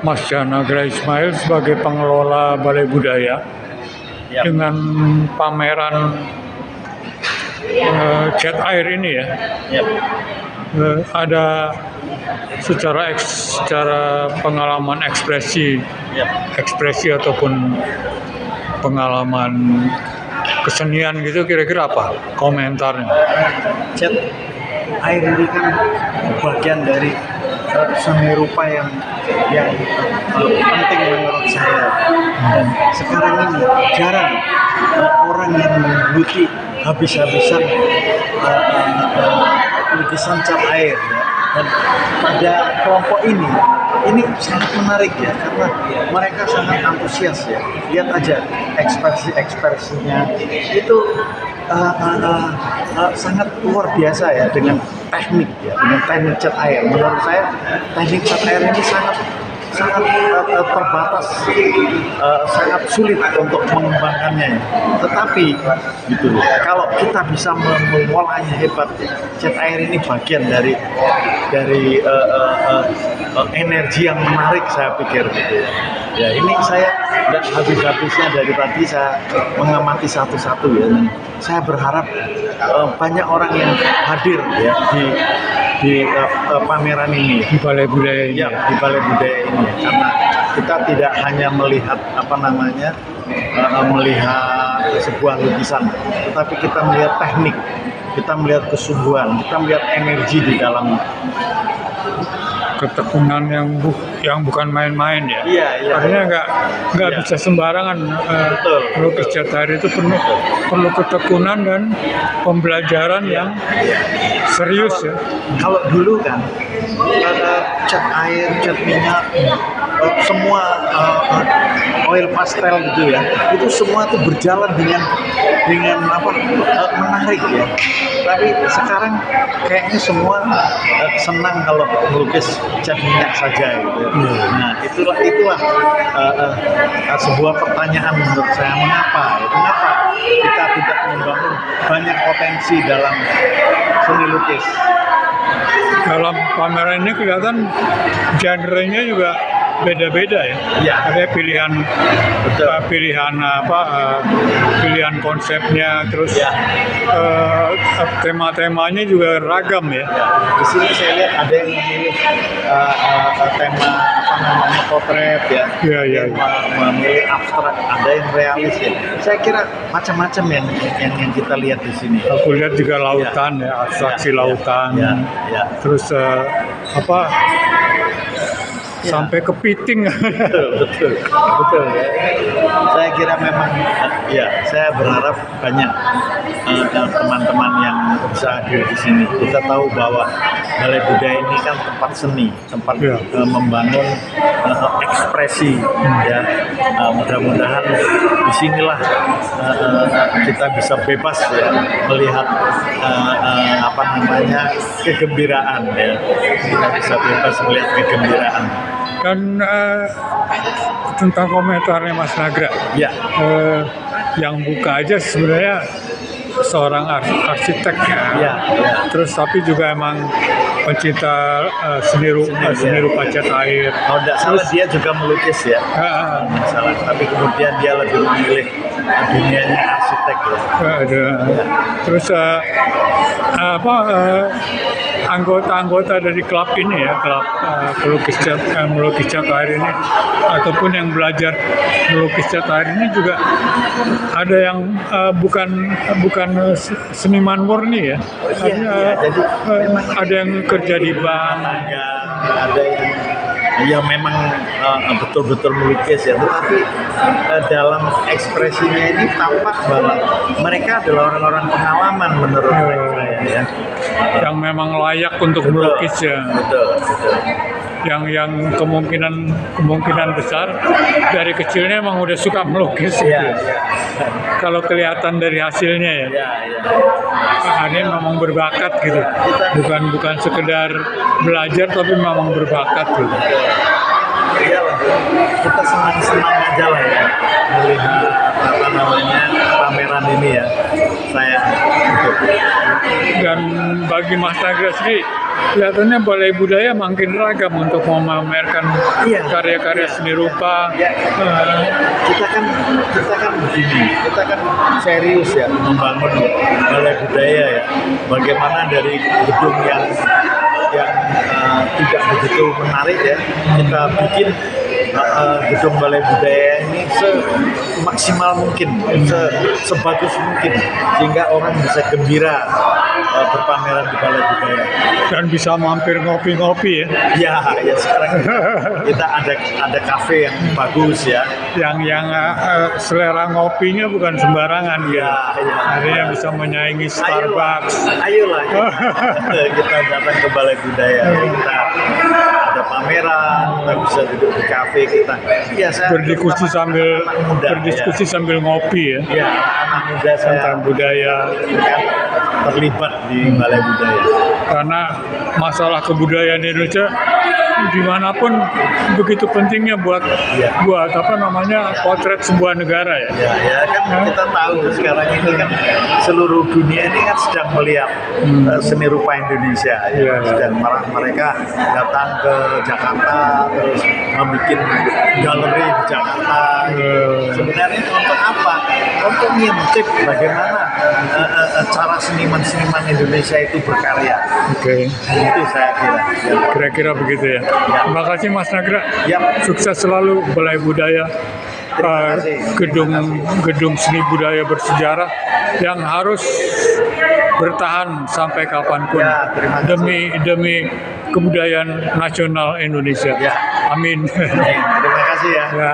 Mas Janagra Ismail sebagai pengelola Balai Budaya Ya, dengan pameran cat air ini ya, ya, ada secara pengalaman ya. ekspresi ataupun pengalaman kesenian gitu, kira-kira apa komentarnya? Cat air ini kan bagian dari seni rupa yang penting menurut saya. Dan sekarang ini jarang orang yang menggeluti habis-habisan lukisan cat air ya. Dan pada kelompok ini sangat menarik ya, karena mereka sangat antusias ya. Lihat aja ekspresi-ekspresinya itu sangat luar biasa ya, dengan teknik cat air. Menurut saya teknik cat air ini sangat terbatas, sangat sulit untuk mengembangkannya. Tetapi gitu loh, kalau kita bisa mengolahnya hebat, cat air ini bagian dari energi yang menarik, saya pikir gitu ya. Ya, ini saya nggak habis-habisnya dari tadi saya mengamati satu-satu ya. Dan saya berharap banyak orang yang hadir ya di pameran ini, Di Balai Budaya ini ya, di Balai Budaya ini, karena kita tidak hanya melihat melihat sebuah lukisan, tetapi kita melihat teknik, kita melihat kesungguhan, kita melihat energi di dalam. ketekunan yang bukan main-main ya. Iya, iya. Artinya nggak Iya. bisa sembarangan Betul. melukis cat air itu perlu ketekunan dan pembelajaran yang serius ya. Kalau dulu kan ada cat air, cat minyak, semua oil pastel gitu ya, itu semua tuh berjalan dengan menarik ya. Tapi sekarang kayaknya semua senang kalau melukis cat minyak saja gitu ya. Nah, itulah sebuah pertanyaan menurut saya, mengapa kita tidak membangun banyak potensi dalam seni lukis. Dalam pameran ini kelihatan genre-nya juga beda-beda ya. Iya. Ada pilihan Betul. pilihan konsepnya, terus Ya. tema-temanya juga ragam ya. Ya, di sini saya lihat ada yang memilih tema potret ya, Iya, iya, ada yang memilih abstrak, ada yang realis ya. Saya kira macam-macam yang kita lihat di sini. Aku lihat juga lautan ya, abstraksi Ya, lautan. ya, ya. Terus Ya. sampai kepiting. Betul ya. Saya kira memang ya, saya berharap banyak teman-teman yang bisa hadir di sini. Kita tahu bahwa Balai Budaya ini kan tempat seni, tempat Ya. membangun ekspresi ya. Mudah-mudahan disinilah kita bisa bebas ya melihat kegembiraan ya. Kita bisa bebas melihat kegembiraan. Dan tentang komentarnya Mas Nagra, Ya. yang buka aja sebenarnya seorang arsitek ya. Ya. Terus tapi juga emang pencinta seni rupa cat air. Kalau tidak salah dia juga melukis ya. Nggak salah. Tapi kemudian dia lebih memilih dunianya arsitek ya. Ada. Terus anggota-anggota dari klub ini ya, klub melukis cat air ini, ataupun yang belajar melukis cat air ini juga ada yang bukan seniman murni ya. Jadi Ada yang kerja di bank. ada yang memang betul-betul melukis ya, tetapi dalam ekspresinya ini tampak bahwa mereka adalah orang-orang pengalaman menurut saya ya. Yang memang layak untuk melukis ya. Betul. Yang kemungkinan besar dari kecilnya emang udah suka melukis gitu. Iya. Kalau kelihatan dari hasilnya ya. Iya. Ini memang berbakat gitu. Bukan sekedar belajar tapi memang berbakat gitu. iyalah, kita senang-senang aja lah ya melihat apa namanya pameran ini ya. Saya gitu. Dan bagi Mas Nagra sendiri, kelihatannya Balai Budaya makin ragam untuk memamerkan Iya. karya-karya seni rupa. Ya, kita kan begini, kita kan serius ya membangun Balai Budaya ya. Bagaimana dari gedung yang tidak begitu menarik ya, kita bikin gedung Balai Budaya ini semaksimal mungkin, sebagus mungkin, sehingga orang bisa gembira berpameran di Balai Budaya. Dan bisa mampir ngopi-ngopi ya, Ya sekarang kita ada kafe yang bagus ya. yang selera ngopinya bukan sembarangan ya. Ya. Artinya bisa menyaingi Starbucks. Ayolah kita datang ke Balai Budaya. Kita ada pameran, kita bisa duduk di kafe kita. Ya, Berdiskusi sambil ngopi ya, Ya, anak muda saya tentang budaya. kan terlibat di Balai Budaya. Karena masalah kebudayaan Indonesia dimanapun begitu pentingnya buat apa namanya potret sebuah negara ya. Ya kan kita tahu sekarang ini kan seluruh dunia ini kan sedang melihat seni rupa Indonesia. Iya. Sedang mereka datang ke Jakarta terus membuat galeri di Jakarta. Sebenarnya untuk apa? Untuk ngintip bagaimana cara seniman-seniman Indonesia itu berkarya. Oke. Itu saya kira. Kira-kira begitu ya. Terima kasih Mas Nagra. Ya. Sukses selalu Balai Budaya. Terima kasih. Gedung seni budaya bersejarah yang harus bertahan sampai kapanpun Ya, terima kasih. demi kebudayaan nasional Indonesia. Ya. Amin. Terima kasih ya. Ya.